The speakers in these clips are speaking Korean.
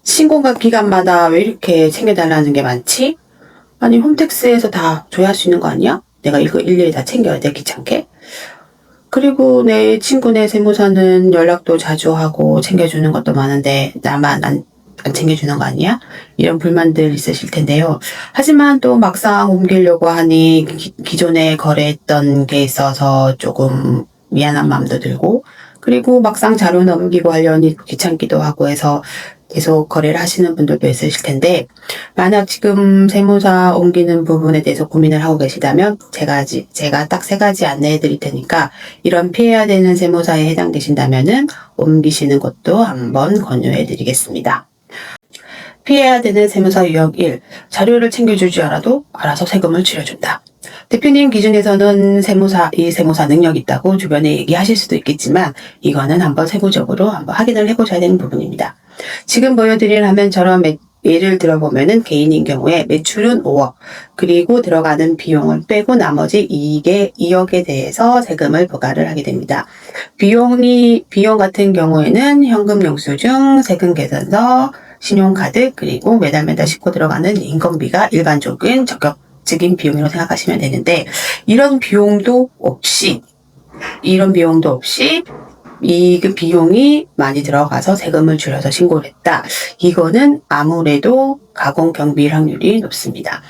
신고가 기간마다 왜 이렇게 챙겨달라는 게 많지? 아니 홈택스에서 다 줘야 할 수 있는 거 아니야? 내가 이거 일일이 다 챙겨야 돼, 귀찮게? 그리고 내 친구네 세무사는 연락도 자주 하고 챙겨주는 것도 많은데 나만 안 챙겨주는 거 아니야? 이런 불만들 있으실 텐데요. 하지만 또 막상 옮기려고 하니 기존에 거래했던 게 있어서 조금 미안한 마음도 들고, 그리고 막상 자료 넘기고 하려니 귀찮기도 하고 해서 계속 거래를 하시는 분들도 있으실 텐데, 만약 지금 세무사 옮기는 부분에 대해서 고민을 하고 계시다면 제가 딱 3가지 안내해 드릴 테니까 이런 피해야 되는 세무사에 해당되신다면은 옮기시는 것도 한번 권유해 드리겠습니다. 피해야 되는 세무사 유형 1. 자료를 챙겨주지 않아도 알아서 세금을 줄여준다. 대표님 기준에서는 이 세무사 능력 있다고 주변에 얘기하실 수도 있겠지만 이거는 한번 세부적으로 한번 확인을 해보셔야 되는 부분입니다. 지금 보여드릴 화면처럼 예를 들어보면은 개인인 경우에 매출은 5억, 그리고 들어가는 비용을 빼고 나머지 2억에 대해서 세금을 부과를 하게 됩니다. 비용 같은 경우에는 현금 영수증, 세금 계산서, 신용카드, 그리고 매달 싣고 들어가는 인건비가 일반적인 적격적인 비용이라고 생각하시면 되는데, 이런 비용도 없이 그 비용이 많이 들어가서 세금을 줄여서 신고를 했다. 이거는 아무래도 가공 경비일 확률이 높습니다.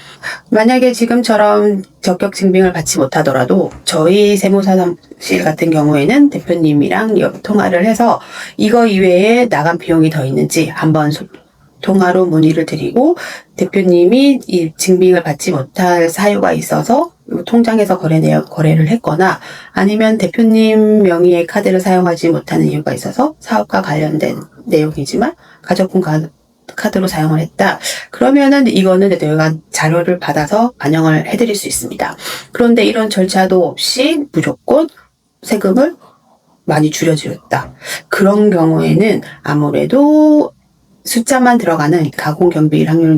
만약에 지금처럼 적격 증빙을 받지 못하더라도 저희 세무사 사무실 같은 경우에는 대표님이랑 통화를 해서 이거 이외에 나간 비용이 더 있는지 한번 통화로 문의를 드리고, 대표님이 이 증빙을 받지 못할 사유가 있어서 통장에서 거래를 했거나, 아니면 대표님 명의의 카드를 사용하지 못하는 이유가 있어서 사업과 관련된 내용이지만 가족분 카드로 사용을 했다. 그러면은 이거는 내가 자료를 받아서 반영을 해드릴 수 있습니다. 그런데 이런 절차도 없이 무조건 세금을 많이 줄여주었다. 그런 경우에는 아무래도 숫자만 들어가는 가공 경비일 확률이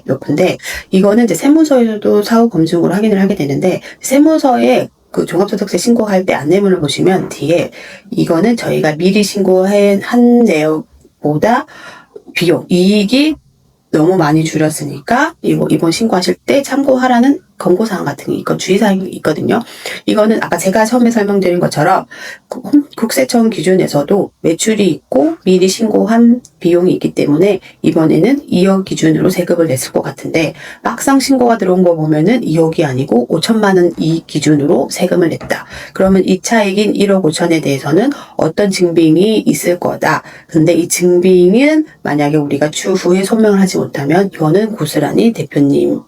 높은데, 이거는 이제 세무서에서도 사후 검증으로 확인을 하게 되는데, 세무서에 그 종합소득세 신고할 때 안내문을 보시면 뒤에 이거는 저희가 미리 신고한 내역보다 이익이 너무 많이 줄였으니까 이번 신고하실 때 참고하라는 권고사항 같은 게 주의사항이 있거든요. 이거는 아까 제가 처음에 설명드린 것처럼 국세청 기준에서도 매출이 있고 미리 신고한 비용이 있기 때문에 이번에는 2억 기준으로 세금을 냈을 것 같은데, 막상 신고가 들어온 거 보면은 2억이 아니고 5천만 원 이익 기준으로 세금을 냈다. 그러면 이 차익인 1억 5천에 대해서는 어떤 증빙이 있을 거다. 근데 이 증빙은 만약에 우리가 추후에 소명을 하지 못하면 이거는 고스란히 대표님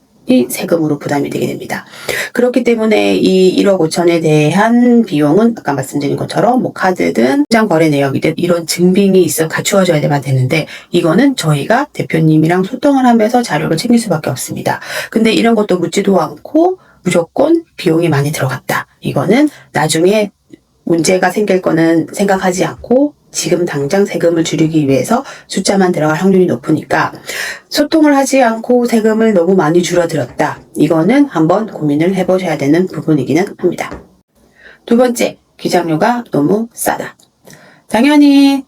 세금으로 부담이 되게 됩니다. 그렇기 때문에 이 1억 5천에 대한 비용은 아까 말씀드린 것처럼 카드든 통장 거래 내역이든 이런 증빙이 갖추어져야만 되는데, 이거는 저희가 대표님이랑 소통을 하면서 자료를 챙길 수밖에 없습니다. 근데 이런 것도 묻지도 않고 무조건 비용이 많이 들어갔다. 이거는 나중에 문제가 생길 거는 생각하지 않고 지금 당장 세금을 줄이기 위해서 숫자만 들어갈 확률이 높으니까, 소통을 하지 않고 세금을 너무 많이 줄어들었다. 이거는 한번 고민을 해보셔야 되는 부분이기는 합니다. 2번째, 기장료가 너무 싸다. 당연히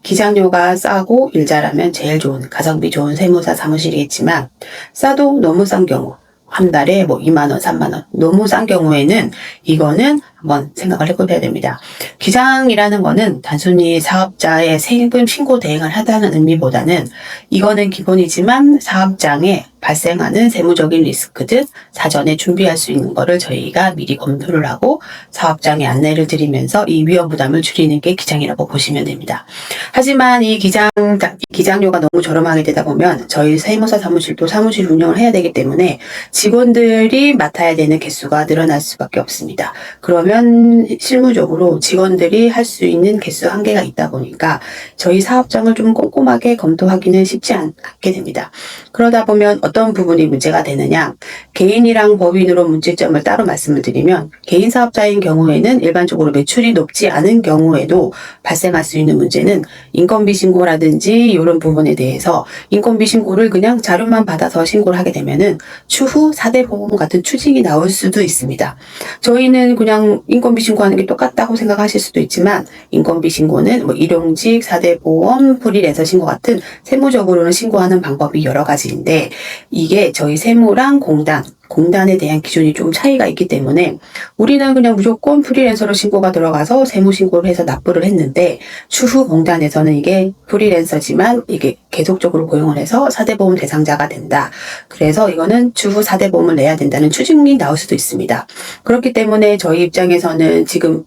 기장료가 싸고 일 잘하면 제일 좋은, 가성비 좋은 세무사 사무실이겠지만, 싸도 너무 싼 경우, 한 달에 2만 원, 3만 원 너무 싼 경우에는 이거는 한번 생각을 해보셔야 됩니다. 기장이라는 거는 단순히 사업자의 세금 신고 대행을 하다는 의미보다는, 이거는 기본이지만 사업장에 발생하는 세무적인 리스크든 사전에 준비할 수 있는 거를 저희가 미리 검토를 하고 사업장에 안내를 드리면서 이 위험 부담을 줄이는 게 기장이라고 보시면 됩니다. 하지만 이 기장료가 너무 저렴하게 되다 보면 저희 세무사 사무실도 사무실 운영을 해야 되기 때문에 직원들이 맡아야 되는 개수가 늘어날 수밖에 없습니다. 그러면 실무적으로 직원들이 할 수 있는 개수 한계가 있다 보니까 저희 사업장을 좀 꼼꼼하게 검토하기는 쉽지 않게 됩니다. 그러다 보면 어떤 부분이 문제가 되느냐. 개인이랑 법인으로 문제점을 따로 말씀을 드리면 개인 사업자인 경우에는 일반적으로 매출이 높지 않은 경우에도 발생할 수 있는 문제는 인건비 신고라든지 이런 부분에 대해서 인건비 신고를 그냥 자료만 받아서 신고를 하게 되면은 추후 4대 보험 같은 추징이 나올 수도 있습니다. 저희는 그냥 인건비 신고하는 게 똑같다고 생각하실 수도 있지만 인건비 신고는 뭐 일용직, 4대 보험, 프리랜서 신고 같은 세무적으로는 신고하는 방법이 여러 가지인데 이게 저희 세무랑 공단에 대한 기준이 좀 차이가 있기 때문에 우리는 그냥 무조건 프리랜서로 신고가 들어가서 세무 신고를 해서 납부를 했는데 추후 공단에서는 이게 프리랜서지만 이게 계속적으로 고용을 해서 4대 보험 대상자가 된다. 그래서 이거는 추후 4대 보험을 내야 된다는 추징이 나올 수도 있습니다. 그렇기 때문에 저희 입장에서는 지금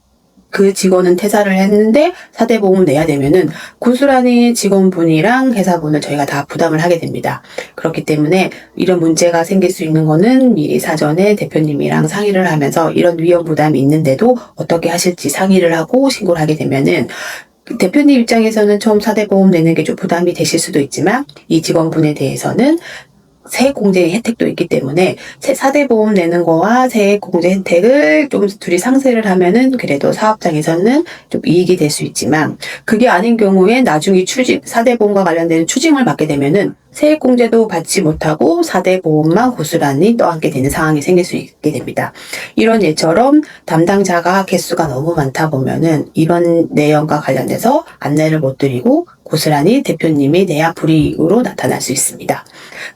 그 직원은 퇴사를 했는데 4대 보험을 내야 되면은 고스란히 직원분이랑 회사분을 저희가 다 부담을 하게 됩니다. 그렇기 때문에 이런 문제가 생길 수 있는 거는 미리 사전에 대표님이랑 상의를 하면서 이런 위험 부담이 있는데도 어떻게 하실지 상의를 하고 신고를 하게 되면은 대표님 입장에서는 처음 4대 보험 내는 게 좀 부담이 되실 수도 있지만 이 직원분에 대해서는 세액공제 혜택도 있기 때문에 4대 보험 내는 거와 세액공제 혜택을 좀 둘이 상쇄를 하면은 그래도 사업장에서는 좀 이익이 될 수 있지만 그게 아닌 경우에 나중에 4대 보험과 관련된 추징을 받게 되면은 세액공제도 받지 못하고 4대 보험만 고스란히 떠안게 되는 상황이 생길 수 있게 됩니다. 이런 예처럼 담당자가 개수가 너무 많다 보면은 이런 내용과 관련돼서 안내를 못 드리고 고스란히 대표님이 내야 불이익으로 나타날 수 있습니다.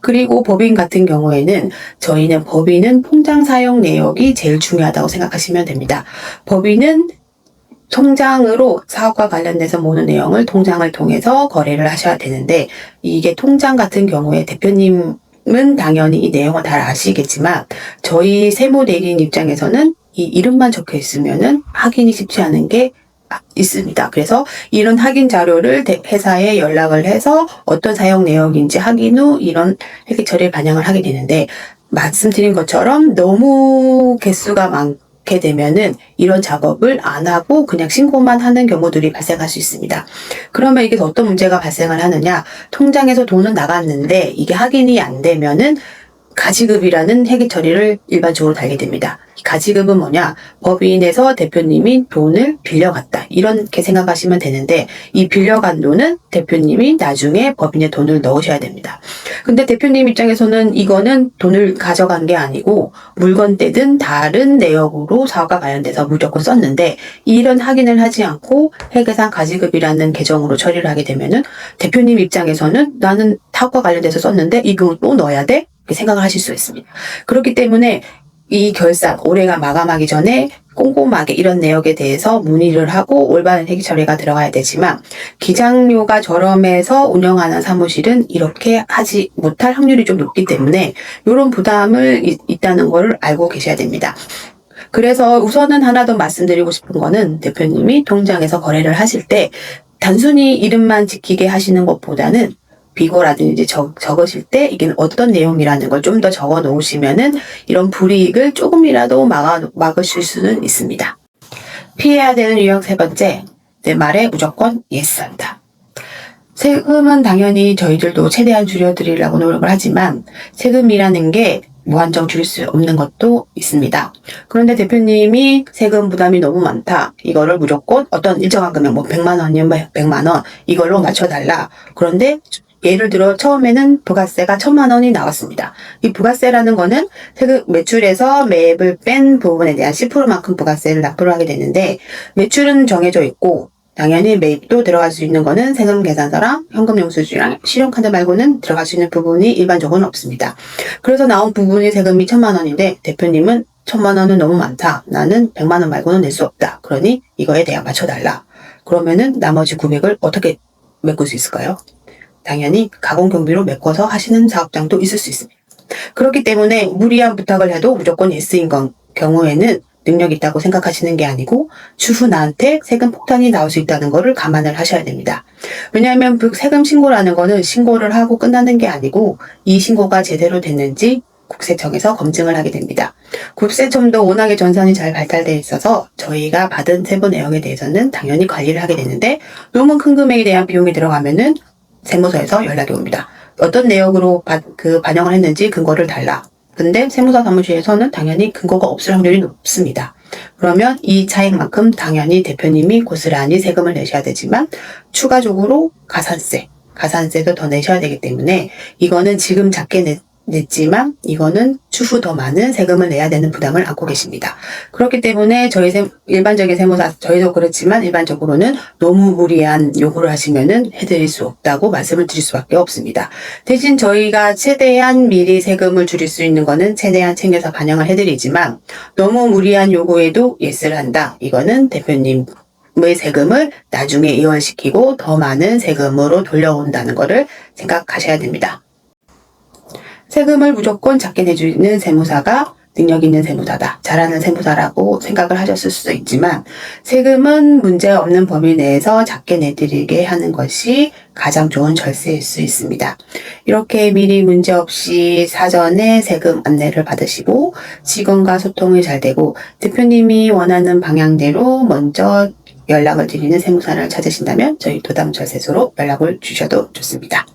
그리고 법인 같은 경우에는 저희는 법인은 통장 사용 내역이 제일 중요하다고 생각하시면 됩니다. 법인은 통장으로 사업과 관련돼서 모든 내용을 통장을 통해서 거래를 하셔야 되는데 이게 통장 같은 경우에 대표님은 당연히 이 내용을 다 아시겠지만 저희 세무대리인 입장에서는 이 이름만 적혀 있으면은 확인이 쉽지 않은 게 있습니다. 그래서 이런 확인 자료를 회사에 연락을 해서 어떤 사용 내역인지 확인 후 이런 회계 처리를 반영을 하게 되는데 말씀드린 것처럼 너무 개수가 많게 되면은 이런 작업을 안 하고 그냥 신고만 하는 경우들이 발생할 수 있습니다. 그러면 이게 어떤 문제가 발생을 하느냐? 통장에서 돈은 나갔는데 이게 확인이 안 되면은 가지급이라는 회계 처리를 일반적으로 달게 됩니다. 가지급은 뭐냐? 법인에서 대표님이 돈을 빌려갔다. 이렇게 생각하시면 되는데 이 빌려간 돈은 대표님이 나중에 법인에 돈을 넣으셔야 됩니다. 근데 대표님 입장에서는 이거는 돈을 가져간 게 아니고 물건 떼든 다른 내역으로 사업과 관련돼서 무조건 썼는데 이런 확인을 하지 않고 회계상 가지급이라는 계정으로 처리를 하게 되면은 대표님 입장에서는 나는 사업과 관련돼서 썼는데 이거 또 넣어야 돼? 이렇게 생각을 하실 수 있습니다. 그렇기 때문에 이 결산, 올해가 마감하기 전에 꼼꼼하게 이런 내역에 대해서 문의를 하고 올바른 회계 처리가 들어가야 되지만 기장료가 저렴해서 운영하는 사무실은 이렇게 하지 못할 확률이 좀 높기 때문에 이런 부담을 있다는 걸 알고 계셔야 됩니다. 그래서 우선은 하나 더 말씀드리고 싶은 거는 대표님이 통장에서 거래를 하실 때 단순히 이름만 지키게 하시는 것보다는 비거라든지 적으실 때 이게 어떤 내용이라는 걸 좀 더 적어 놓으시면은 이런 불이익을 조금이라도 막으실 수는 있습니다. 피해야 되는 유형 세 번째, 내 말에 무조건 예스 한다. 세금은 당연히 저희들도 최대한 줄여드리려고 노력을 하지만 세금이라는 게 무한정 줄일 수 없는 것도 있습니다. 그런데 대표님이 세금 부담이 너무 많다. 이거를 무조건 어떤 일정한 금액, 뭐 100만 원이면 100만 원 이걸로 맞춰달라. 그런데 예를 들어 처음에는 부가세가 1,000만 원이 나왔습니다. 이 부가세라는 거는 세금 매출에서 매입을 뺀 부분에 대한 10%만큼 부가세를 납부를 하게 되는데 매출은 정해져 있고 당연히 매입도 들어갈 수 있는 거는 세금 계산서랑 현금 영수증이랑 신용카드 말고는 들어갈 수 있는 부분이 일반적으로는 없습니다. 그래서 나온 부분이 세금이 1,000만 원인데 대표님은 1,000만 원은 너무 많다. 나는 100만 원 말고는 낼 수 없다. 그러니 이거에 대한 맞춰달라. 그러면은 나머지 900을 어떻게 메꿀 수 있을까요? 당연히 가공경비로 메꿔서 하시는 사업장도 있을 수 있습니다. 그렇기 때문에 무리한 부탁을 해도 무조건 예스인 경우에는 능력이 있다고 생각하시는 게 아니고 추후 나한테 세금 폭탄이 나올 수 있다는 거를 감안을 하셔야 됩니다. 왜냐하면 세금 신고라는 거는 신고를 하고 끝나는 게 아니고 이 신고가 제대로 됐는지 국세청에서 검증을 하게 됩니다. 국세청도 워낙에 전산이 잘 발달되어 있어서 저희가 받은 세부 내역에 대해서는 당연히 관리를 하게 되는데 너무 큰 금액에 대한 비용이 들어가면은 세무서에서 연락이 옵니다. 어떤 내역으로 반영을 했는지 근거를 달라. 근데 세무사 사무실에서는 당연히 근거가 없을 확률이 높습니다. 그러면 이 차익만큼 당연히 대표님이 고스란히 세금을 내셔야 되지만 추가적으로 가산세도 더 내셔야 되기 때문에 이거는 지금 작게 냈지만 이거는 추후 더 많은 세금을 내야 되는 부담을 안고 계십니다. 그렇기 때문에 일반적인 세무사, 저희도 그렇지만 일반적으로는 너무 무리한 요구를 하시면은 해드릴 수 없다고 말씀을 드릴 수밖에 없습니다. 대신 저희가 최대한 미리 세금을 줄일 수 있는 거는 최대한 챙겨서 반영을 해드리지만 너무 무리한 요구에도 예스를 한다. 이거는 대표님의 세금을 나중에 이월시키고 더 많은 세금으로 돌려온다는 거를 생각하셔야 됩니다. 세금을 무조건 작게 내주는 세무사가 능력 있는 세무사다, 잘하는 세무사라고 생각을 하셨을 수도 있지만 세금은 문제 없는 범위 내에서 작게 내드리게 하는 것이 가장 좋은 절세일 수 있습니다. 이렇게 미리 문제 없이 사전에 세금 안내를 받으시고 직원과 소통이 잘 되고 대표님이 원하는 방향대로 먼저 연락을 드리는 세무사를 찾으신다면 저희 도담절세소로 연락을 주셔도 좋습니다.